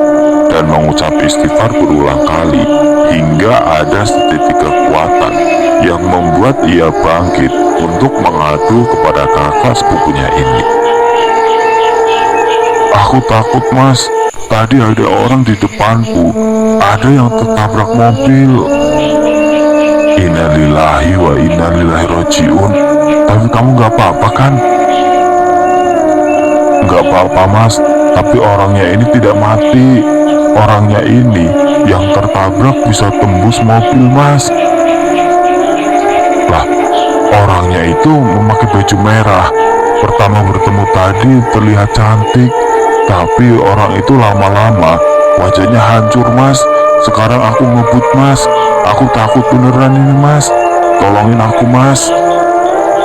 dan mengucap istighfar berulang kali, hingga ada setitik kekuatan yang membuat ia bangkit untuk mengadu kepada kakak sepupunya ini. "Aku takut, Mas. Tadi ada orang di depanku. Ada yang tertabrak mobil." "Innalillahi wa inna ilaihi rajiun. Tapi kamu gak apa-apa kan?" "Gak apa-apa, Mas. Tapi orangnya ini tidak mati. Orangnya ini yang tertabrak bisa tembus mobil, Mas." "Lah, orangnya itu memakai baju merah. Pertama bertemu tadi terlihat cantik, tapi orang itu lama-lama wajahnya hancur, Mas. Sekarang aku ngebut, Mas. Aku takut beneran ini, Mas. Tolongin aku, Mas,"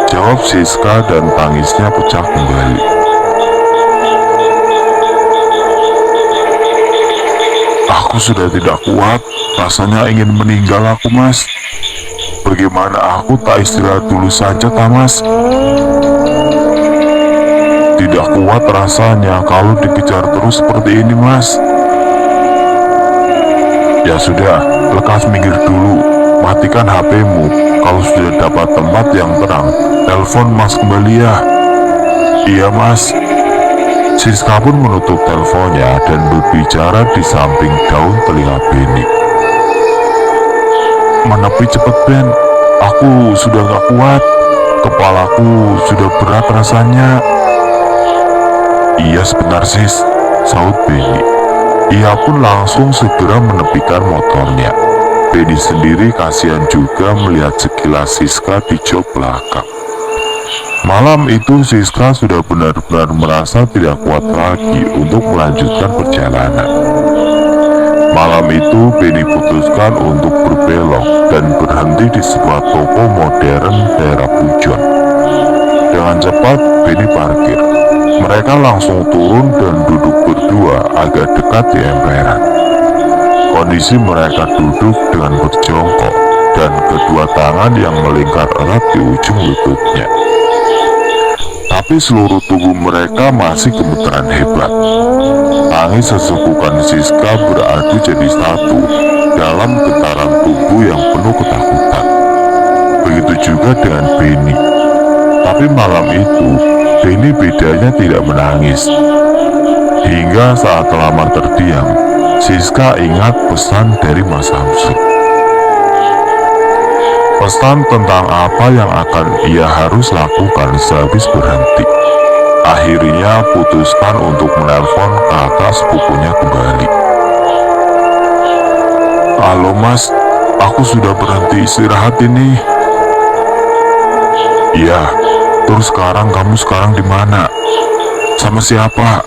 jawab Siska dan tangisnya pecah kembali. "Aku sudah tidak kuat. Rasanya ingin meninggal aku, Mas. Bagaimana aku tak istirahat dulu saja, Mas? Tidak kuat rasanya kalau dikejar terus seperti ini, Mas." "Ya sudah, lekas minggir dulu. Matikan HP-mu. Kalau sudah dapat tempat yang terang, telepon Mas kembali ya." "Iya, Mas." Siska pun menutup teleponnya dan berbicara di samping daun telinga Beni. "Menepi cepet, Ben. Aku sudah gak kuat. Kepalaku sudah berat rasanya." "Iya, sebentar, Sis," sahut Beni. Ia pun langsung segera menepikan motornya. Beni sendiri kasihan juga melihat sekilas Siska di jok belakang. Malam itu Siska sudah benar-benar merasa tidak kuat lagi untuk melanjutkan perjalanan. Malam itu Beni putuskan untuk berbelok dan berhenti di sebuah toko modern daerah Pujon. Dengan cepat Beni parkir. Mereka langsung turun dan duduk berdua agak dekat di emperan. Kondisi mereka duduk dengan berjongkok dan kedua tangan yang melingkar erat di ujung lututnya. Tapi seluruh tubuh mereka masih gemeteran hebat. Tangis sesegukan Siska beradu jadi satu dalam getaran tubuh yang penuh ketakutan. Begitu juga dengan Beni. Tapi malam itu, Beni bedanya tidak menangis. Hingga saat lama terdiam, Siska ingat pesan dari Mas Samsul. Pesan tentang apa yang akan ia harus lakukan sehabis berhenti. Akhirnya putuskan untuk menelpon kakak sepupunya kembali. "Halo, Mas, aku sudah berhenti istirahat ini." "Iya, terus kamu sekarang di mana? Sama siapa?"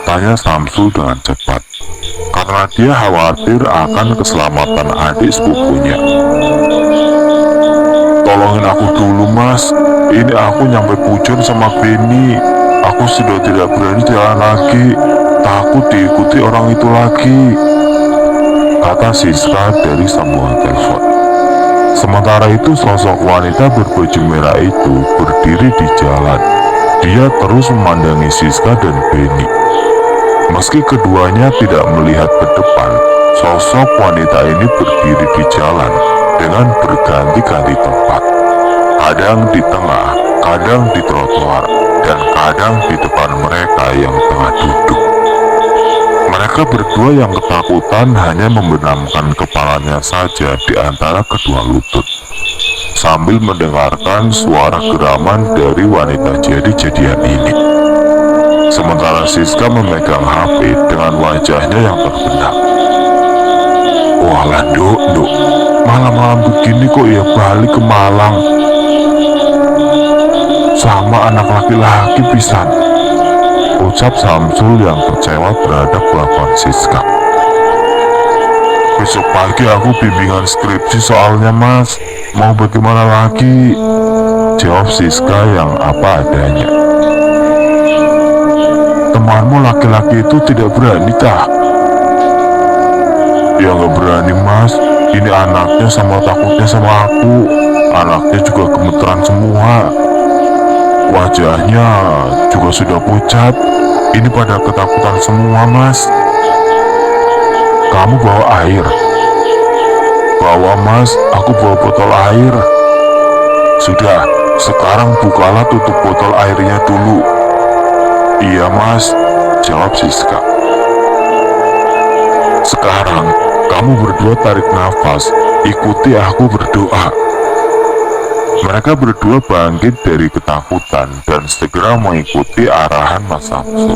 tanya Samsul dengan cepat, karena dia khawatir akan keselamatan adik sepupunya. "Tolongin aku dulu, Mas. Ini aku nyampe Pujon sama Beni. Aku sudah tidak berani jalan lagi. Takut diikuti orang itu lagi," kata Siska dari sambungan telepon. Sementara itu sosok wanita berbaju merah itu berdiri di jalan. Dia terus memandangi Siska dan Beni. Meski keduanya tidak melihat ke depan, sosok wanita ini berdiri di jalan dengan berganti-ganti tempat. Kadang di tengah, kadang di trotoar, dan kadang di depan mereka yang tengah duduk. Mereka berdua yang ketakutan hanya membenamkan kepalanya saja di antara kedua lutut, sambil mendengarkan suara geraman dari wanita jadi-jadian ini. Sementara Siska memegang HP dengan wajahnya yang terbenam. Walah Dok, malam-malam begini kok ya balik ke Malang? Sama anak laki-laki pisan, ucap Samsul yang kecewa terhadap kelakuan Siska. Besok pagi aku bimbingan skripsi soalnya Mas, mau bagaimana lagi? Jawab Siska yang apa adanya. Temanmu laki-laki itu tidak berani tah? Ya nggak berani Mas, ini anaknya sama takutnya sama aku. Anaknya juga gemeteran semua. Wajahnya juga sudah pucat. Ini pada ketakutan semua Mas. Kamu bawa air? Bawa Mas, aku bawa botol air. Sudah, sekarang bukalah tutup botol airnya dulu. Iya Mas, jawab Siska. Sekarang, kamu berdua tarik nafas, ikuti aku berdoa. Mereka berdua bangkit dari ketakutan dan segera mengikuti arahan Mas Samsul.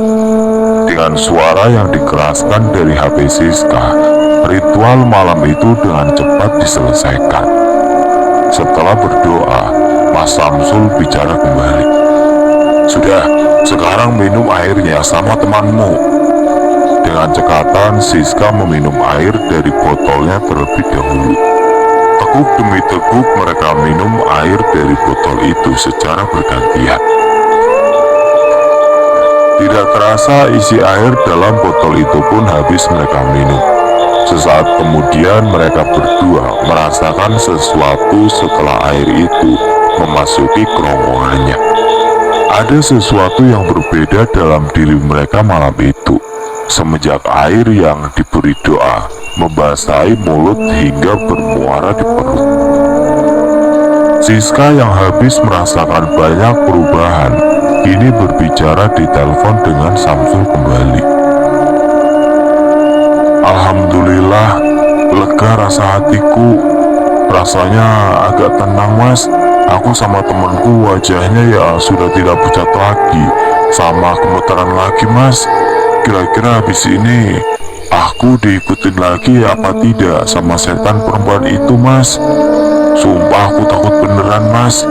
Dengan suara yang dikeraskan dari HP Siska, ritual malam itu dengan cepat diselesaikan. Setelah berdoa, Mas Samsul bicara kembali. Sudah, sekarang minum airnya sama temanmu. Dengan cekatan, Siska meminum air dari botolnya terlebih dahulu. Teguk demi teguk mereka minum air dari botol itu secara bergantian. Tidak terasa isi air dalam botol itu pun habis mereka minum. Sesaat kemudian mereka berdua merasakan sesuatu setelah air itu memasuki kerongkongannya. Ada sesuatu yang berbeda dalam diri mereka malam itu, semenjak air yang diberi doa membasahi mulut hingga bermuara di perut. Siska yang habis merasakan banyak perubahan, kini berbicara di telepon dengan Samsul kembali. Alhamdulillah, lega rasa hatiku. Rasanya agak tenang Mas. Aku sama temanku wajahnya ya sudah tidak pucat lagi, sama gemeteran lagi Mas. Kira-kira habis ini aku diikutin lagi apa tidak sama setan perempuan itu Mas? Sumpah aku takut beneran Mas.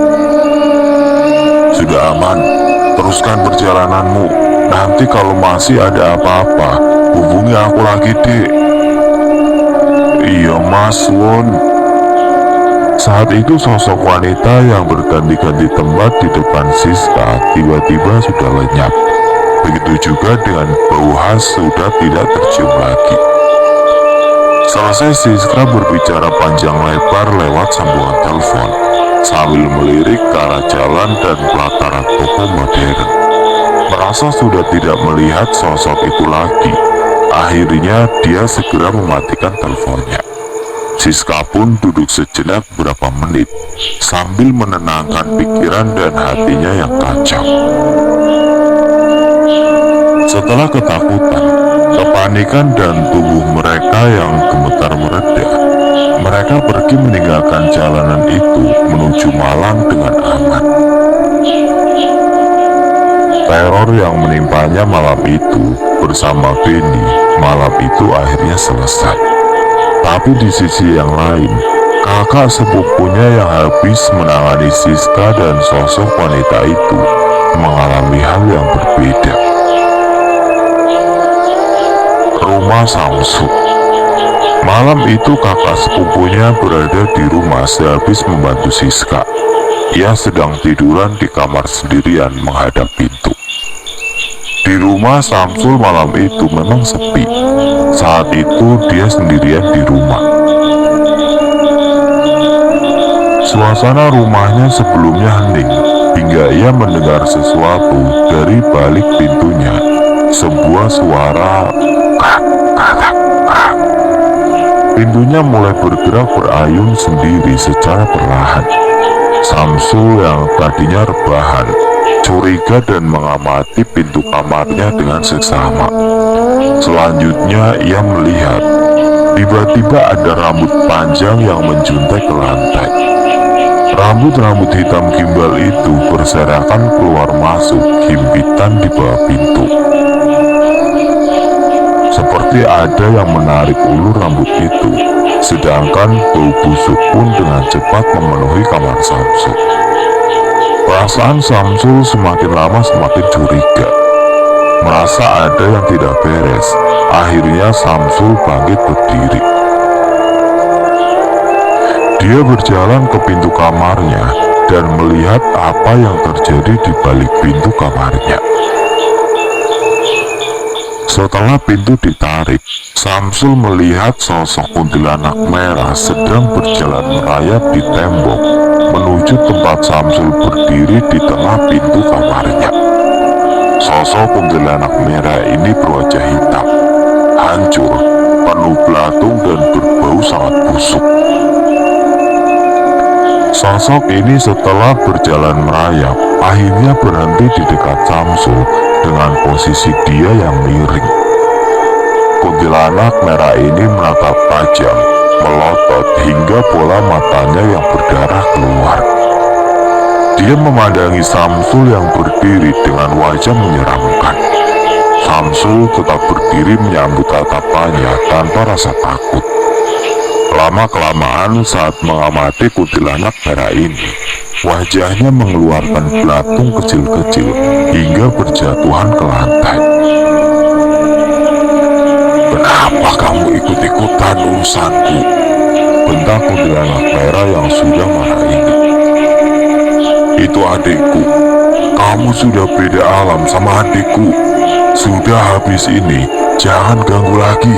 Sudah aman, teruskan perjalananmu. Nanti kalau masih ada apa-apa, hubungi aku lagi dek. Iya Mas Won. Saat itu sosok wanita yang berganti-ganti tempat di depan Siska tiba-tiba sudah lenyap. Begitu juga dengan bau khas sudah tidak tercium lagi. Selesai Siska berbicara panjang lebar lewat sambungan telepon, sambil melirik ke arah jalan dan pelataran toko modern. Merasa sudah tidak melihat sosok itu lagi, akhirnya dia segera mematikan teleponnya. Siska pun duduk sejenak beberapa menit, sambil menenangkan pikiran dan hatinya yang kacau. Setelah ketakutan, kepanikan dan tubuh mereka yang gemetar mereda, mereka pergi meninggalkan jalanan itu menuju Malang dengan aman. Teror yang menimpanya malam itu bersama Benny malam itu akhirnya selesai. Tapi di sisi yang lain, kakak sepupunya yang habis menangani Siska dan sosok wanita itu mengalami hal yang berbeda. Rumah Samsul. Malam itu kakak sepupunya berada di rumah sehabis membantu Siska. Ia sedang tiduran di kamar sendirian menghadap pintu. Di rumah Samsul malam itu memang sepi. Saat itu dia sendirian di rumah. Suasana rumahnya sebelumnya hening, hingga ia mendengar sesuatu dari balik pintunya. Sebuah suara krak, krak, krak. Pintunya mulai bergerak berayun sendiri secara perlahan. Samsul yang tadinya rebahan, curiga dan mengamati pintu kamarnya dengan seksama. Selanjutnya ia melihat, tiba-tiba ada rambut panjang yang menjuntai ke lantai. Rambut-rambut hitam gimbal itu berserakan keluar masuk himpitan di bawah pintu. Seperti ada yang menarik ulur rambut itu, sedangkan bau busuk pun dengan cepat memenuhi kamar Samsul. Perasaan Samsul semakin lama semakin curiga, merasa ada yang tidak beres. Akhirnya Samsul bangkit berdiri. Dia berjalan ke pintu kamarnya dan melihat apa yang terjadi di balik pintu kamarnya. Setelah pintu ditarik, Samsul melihat sosok kuntilanak merah sedang berjalan merayap di tembok menuju tempat Samsul berdiri di tengah pintu kamarnya. Sosok kuntilanak merah ini berwajah hitam, hancur, penuh belatung dan berbau sangat busuk. Sosok ini setelah berjalan merayap, akhirnya berhenti di dekat Samsul dengan posisi dia yang miring. Kuntilanak merah ini menatap tajam, melotot hingga bola matanya yang berdarah keluar. Dia memandangi Samsul yang berdiri dengan wajah menyeramkan. Samsul tetap berdiri menyambut tatapannya tanpa rasa takut. Lama-kelamaan saat mengamati kuntilanak merah ini, wajahnya mengeluarkan belatung kecil-kecil hingga berjatuhan ke lantai. "Kenapa kamu ikut-ikutan urusanku?" bentak kuntilanak merah yang sudah marah ini. "Itu adikku. Kamu sudah beda alam sama adikku. Sudah habis ini, jangan ganggu lagi,"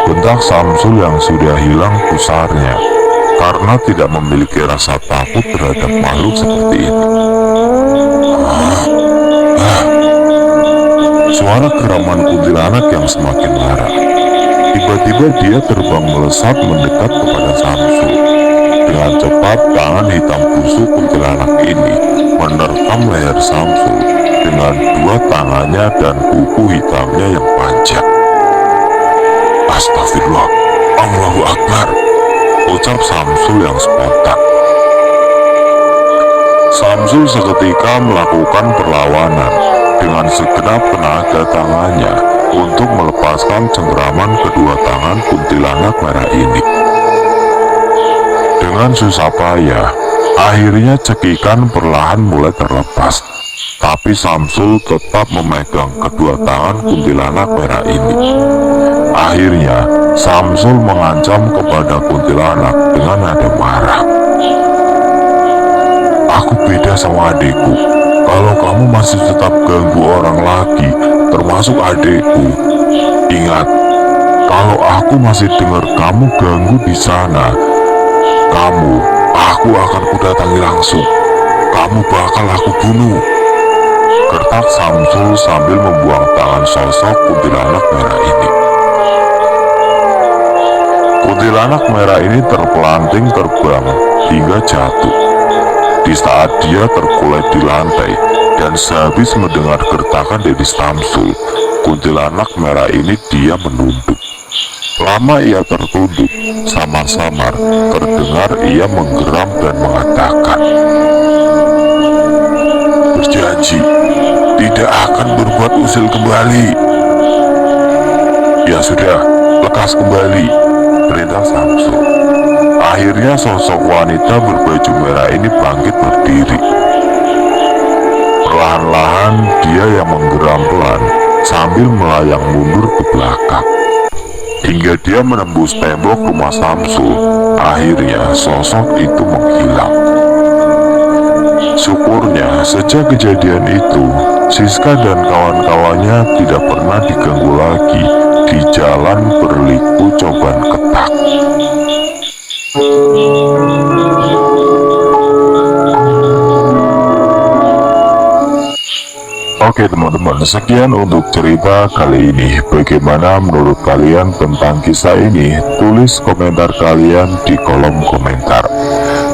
bentak Samsul yang sudah hilang pusarnya karena tidak memiliki rasa takut terhadap makhluk seperti ini. Suara geraman kuntilanak yang semakin marah. Tiba-tiba dia terbang melesat mendekat kepada Samsul. Dengan cepat tangan hitam busuk kuntilanak ini menerkam leher Samsul dengan dua tangannya dan kuku hitamnya yang panjang. "Astagfirullah, Allahu Akbar," ucap Samsul yang spontan. Samsul seketika melakukan perlawanan dengan segenap tenaga tangannya untuk melepaskan cengkraman kedua tangan kuntilanak merah ini. Dengan susah payah, akhirnya cekikan perlahan mulai terlepas. Tapi Samsul tetap memegang kedua tangan kuntilanak merah ini. Akhirnya, Samsul mengancam kepada kuntilanak dengan nada marah. "Aku beda sama adikku. Kalau kamu masih tetap ganggu orang lagi, termasuk adikku, ingat, kalau aku masih dengar kamu ganggu di sana, aku akan kudatangi langsung. Kamu bakal aku bunuh," gertak Samsul sambil membuang tangan sosok kuntilanak merah ini. Kuntilanak merah ini terpelanting terbang hingga jatuh. Di saat dia terkulai di lantai dan sehabis mendengar gertakan dari Samsul, kuntilanak merah ini dia menunduk. Lama ia tertunduk, samar-samar terdengar ia menggeram dan mengatakan, "Berjanji tidak akan berbuat usil kembali." "Ya sudah, lekas kembali," perintah Samsul. Akhirnya sosok wanita berbaju merah ini bangkit berdiri. Perlahan-lahan dia yang menggeram pelan sambil melayang mundur ke belakang hingga dia menembus tembok rumah Samsul. Akhirnya sosok itu menghilang. Syukurnya sejak kejadian itu, Siska dan kawan-kawannya tidak pernah diganggu lagi di jalan berliku coban ketak. Oke teman-teman, sekian untuk cerita kali ini. Bagaimana menurut kalian tentang kisah ini? Tulis komentar kalian di kolom komentar.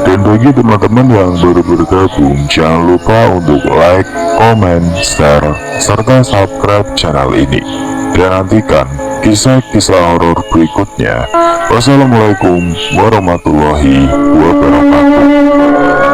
Dan bagi teman-teman yang baru bergabung, jangan lupa untuk like, comment, share, serta subscribe channel ini. Dan nantikan kisah-kisah horor berikutnya. Wassalamualaikum warahmatullahi wabarakatuh.